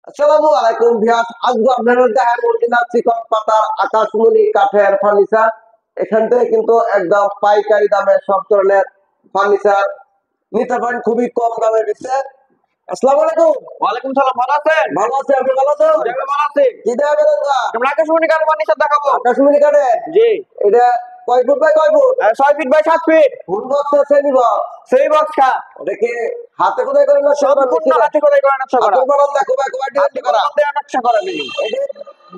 আসসালামু আলাইকুম ভিউয়ার্স, আজকে আপনাদের দেখার অরিজিনাল চিকন পাতার আকাশমণি কাঠের ফার্নিচার। এখান থেকে কিন্তু একদম পাইকারি দামে সব ধরনের ফার্নিচার নিতে পারেন খুবই কম দামের ভিতরে। আসসালামু আলাইকুম। ওয়ালাইকুম সালাম। ভালো আছেন? ভালো আছি, আপনি ভালো আছেন? জি, আমি ভালো আছি। কি দেখাবেন? আমরা আকাশমণি কাঠ ফার্নিচার দেখাবো। আকাশমণি কাঠের জি। এটা কয় ফুট বাই কয় foot? 6 feet by 7 feet. Full box আছে নিব? সেই বক্স কা এটা কি হাতে খোদাই করেন না সম্পূর্ণ হাতে খোদাই করা নকশা করা। হাতের বানান দেখো ভাই, কয়টি হাতে করা নকশা করা দিই। এটা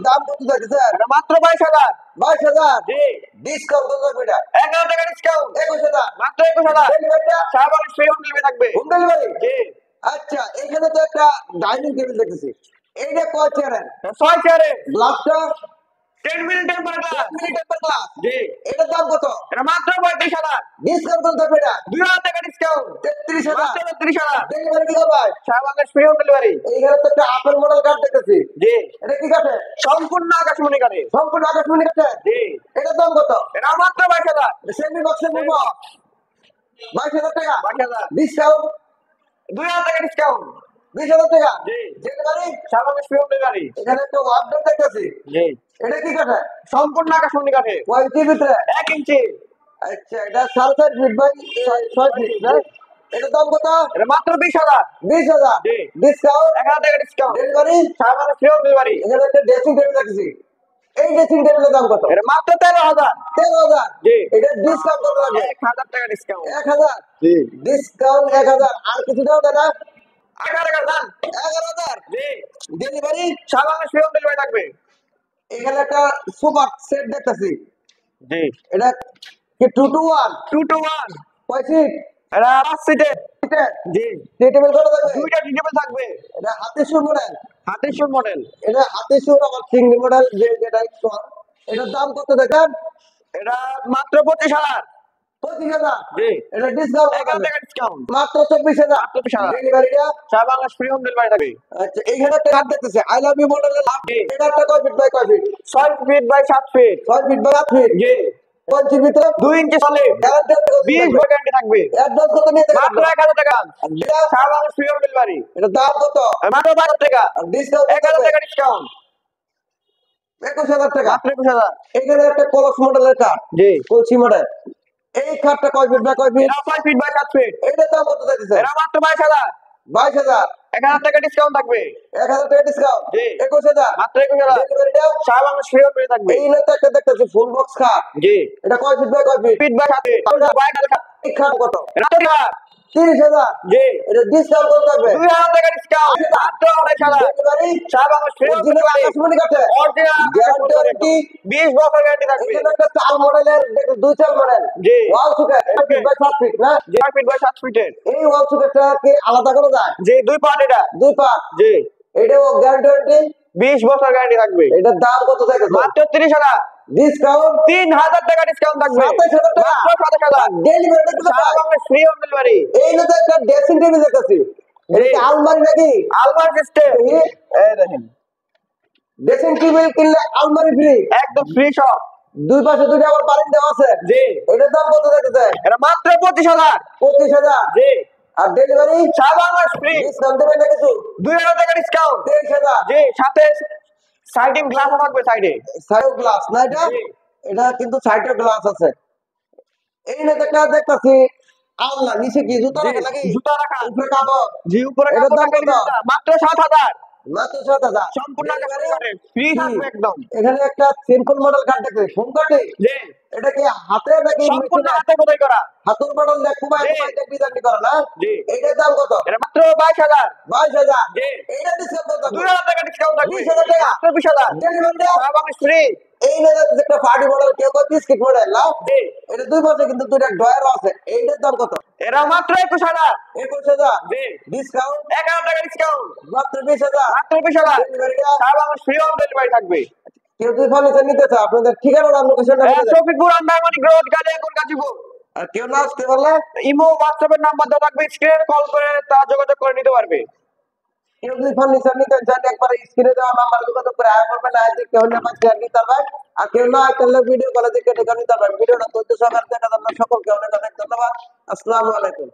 দাম কত যাচ্ছে স্যার? এটা মাত্র 22,000। 22,000। জি। ডিসকাউন্ট কত থাকবে এটা? 11 টাকা ডিসকাউন্ট। 21,000। মাত্র 21,000। ডেলিভারিটা সারা ফ্রি হোম ডেলিভারি থাকবে। Home delivery? জি। আচ্ছা, এখানে তো একটা ডাইনিং টেবিল দেখতেছি, এইটা কয় চেয়ারের? 6 চেয়ারে গ্লাসটা 10 মিনিট টেম্পার গ্লাস। মিনিটের গ্লাস। জি। এটার দাম কত? এটা মাত্র 35,000। ডিসকাউন্ট কত থাকবে এটা? 2000 টাকা ডিসকাউন্ট। 33,000। মাত্র 33,000। ডেলিভারি কি করবে? সারা ফ্রি হোম ডেলিভারি। এইখানে তো একটা আপেল মডেল কাঠ দেখতেছি, জি। এটা কি কাঠে? সম্পূর্ণ আকাশমণি কাঠে। সম্পূর্ণ আকাশমণি কাঠে? জি। এটার দাম কত? এটা মাত্র 22,000। সেমি বক্সের নিব 22,000 টাকা। 22,000। ডিসকাউন্ট 2000 টাকা ডিসকাউন্ট। 20,000 টাকা। জি। ডেলিভারি সারা ফ্রি হোম ডেলিভারি। এখানে একটা ওয়ার্ডরোব দেখতেছি, জি। এটা কি কাঠে? সম্পূর্ণ আকাশমণি কাঠে। কয় ইঞ্চির ভিতরে? 1 ইঞ্চি। আচ্ছা, এটা 4.5 ফিট বাই 6 ফিট না? এটার দাম কত? এটা মাত্র 20,000। 20,000। জি। ডিসকাউন্ট 1000 টাকা ডিসকাউন্ট। ডেলিভারি সারা ফ্রি হোম ডেলিভারি। এখানে একটা ড্রেসিং টেবিল দেখতেছি, এই ড্রেসিং টেবিলের দাম কত? এটা মাত্র 13,000। 13,000। জি। এটা ডিসকাউন্ট কত লাগবে? 1000 টাকা ডিসকাউন্ট। 1,000। জি। ডিসকাউন্ট 1,000। আর কিছু দাও না? 11 টাকা দাম। 11,000। জি। ডেলিভারি সারা ফ্রি হোম ডেলিভারি থাকবে। এখানে একটা সোফা সেট দেখতেছি, জি। এটা কি 2 to 1? 2 to 1। কয় ফিট? এটা 5 সিটের। জি। টেবিল কত থাকবে? দুইটা টেবিল থাকবে। এটা হাতে সুর মডেল, হাতের সুর মডেল। এটা হাতে সুর আবার সিঙ্গেল মডেল যেটা স্টোন। এটার দাম কত দেখেন? এটা মাত্র 25,000। 25,000। জি। এটা ডিসকাউন্ট 1000 টাকা ডিসকাউন্ট। মাত্র 24,000। 24,000। ডেলিভারিটা সারা বাংলাদেশ ফ্রি হোম ডেলিভারি থাকবে। আচ্ছা, এইখানে একটা কাঠ দেখতেছে আই লাভ ইউ মডেলের লাভ। জি। এটা একটা কয় ফিট বাই কয় feet? 6 feet by 7 feet. 6 feet by 8 feet. জি। কোন ইঞ্চির ভিতরে? 2 ইঞ্চি সলিড। গ্যারান্টি 20 বছর গ্যারান্টি থাকবে। অ্যাডভান্স কত নিয়ে মাত্র 1000 টাকা। সারা বাংলাদেশ ফ্রি হোম ডেলিভারি। এটা দাম কত? মাত্র 12 টাকা। আর ডিসকাউন্ট 1000 টাকা ডিসকাউন্ট। 21,000 টাকা। মাত্র 21,000। এখানে একটা কলস মডেলের কাঠ, জি। কলসি মডেল, এই কাঠটা কয় ফিট বাই কয় ফিট? এটা 6 ফিট বাই 7 ফিট। এটার দাম কত চাইতেছে? এটা মাত্র 22,000। 22,000। 1000 টাকা ডিসকাউন্ট থাকবে। 1,000 টাকা ডিসকাউন্ট। জি। 21,000। মাত্র 21,000। ডেলিভারিটা সারা বাংলাদেশ ফ্রি হোম ডেলিভারি থাকবে। এই তো একটা দেখতেছি ফুল বক্স খাট, জি। এটা কয় ফিট বাই কয় ফিট? Feet by 7 feet. এই খাট কত? এটা 30,000। জি। এটা ডিসকাউন্ট কত থাকবে? 2000 টাকা ডিসকাউন্ট। মাত্র 28,000। ডেলিভারি সারা Bangladesh free home original delivery. আকাশমণি কাঠে, অরিজিনাল গ্যারান্টি 20 বছর গ্যারান্টি থাকবে। এখানে একটা চাল মডেলের দুই চাল মডেল জি। ওয়াল সুকেট, এটা ফিট বাই 7 ফিট না? 6 ফিট বাই 7 ফিটের। এই ওয়াল সুকেটটা কি আলাদা করা যায়? জি, দুই পার্ট এটা। দুই পার্ট। জি। এটাও গ্যারান্টি 20 বছর গ্যারান্টি থাকবে। এটার দাম কত থাকে? মাত্র 30,000। ডিসকাউন্ট 3000 টাকা ডিসকাউন্ট থাকবে। 27,000 টাকা। মাত্র 27,000। ডেলিভারি কত সারা টাকা? Bangladesh free home delivery. এই না তো একটা ড্রেসিং টেবিল দেখতেছি, এটা কি আলমারি নাকি? আলমারি সিস্টেম। এই দেখেন, ড্রেসিং টেবিল কিনলে আলমারি ফ্রি, একদম ফ্রি সব। দুই পাশে দুটো আবার বারিন দেওয়া আছে। জি। এটার দাম কত দেখতেছে? এটা মাত্র 25,000। 25,000। জি। আর ডেলিভারি সারা বাংলাদেশ ফ্রি। ডিসকাউন্ট দেবে না কিছু? 2000 টাকা ডিসকাউন্ট। 23,000। জি, সাথে সাইডিং গ্লাসও থাকবে সাইডে। সাইড গ্লাস না এটা? জি। এটা কিন্তু সাইডে গ্লাস আছে। এই না একটা দেখতেছি আলনা, নিচে কি জুতা রাখা নাকি? জুতা রাখা। উপরে কাপড়। জি, উপরে এটার কাপড় দাম রাখা কত? জুতা। মাত্র 7,000। মাত্র 7,000। সম্পূর্ণ ফ্রি থাকবে একদম। এখানে একটা সিম্পল মডেল কাট দেখতে ফোন কাটে, জি। এটা কি হাতে নাকি সম্পূর্ণ মেশিনে? হাতে খোদাই করা। হাতুর মডেল দেখো ভাই, জি। এটা ডিজাইন করা না? জি। এটার দাম কত? এটা মাত্র 22,000। 22,000। জি। এটা ডিসকাউন্ট কত? 2000 টাকা ডিসকাউন্ট থাকবে। 20,000 টাকা। মাত্র 20,000। ডেলিভারিটা সারা বাংলাদেশ ফ্রি। এই না একটা পার্টি মডেল, কেউ কয় বিস্কিট মডেল না? জি। এটা দুই পাশে কিন্তু দুইটা ডয়ার আছে, এইটার দাম কত? এরা মাত্র 21,000। 21,000। জি। ডিসকাউন্ট 1000 টাকা ডিসকাউন্ট। মাত্র 20,000। মাত্র 20,000। ডেলিভারিটা সারা বাংলাদেশ ফ্রি হোম ডেলিভারি থাকবে। কেউ যদি ফার্নিচার নিতে চায় আপনাদের ঠিকানা আর লোকেশনটা বলে দেন। শফিকপুর আন্ডারমানিক রোড, গাজীপুর, গাজীপুর। আর কেউ না আসতে পারলে ইমো হোয়াটসঅ্যাপের নাম্বার দেওয়া থাকবে, স্ক্রিনে কল করে তারা যোগাযোগ করে নিতে পারবে। কেউ যদি ফার্নিচার নিতে চান একবার স্ক্রিনে দেওয়া নাম্বার যোগাযোগ করে আয় করবেন, আয় যে কেউ না পাচ্ছে আর নিতে পারবেন। আর কেউ না তাহলে ভিডিও কলে দেখে নিতে পারবেন। ভিডিওটা তথ্য সহকারে দেখার জন্য সকলকে অনেক অনেক ধন্যবাদ। আসসালামু আলাইকুম।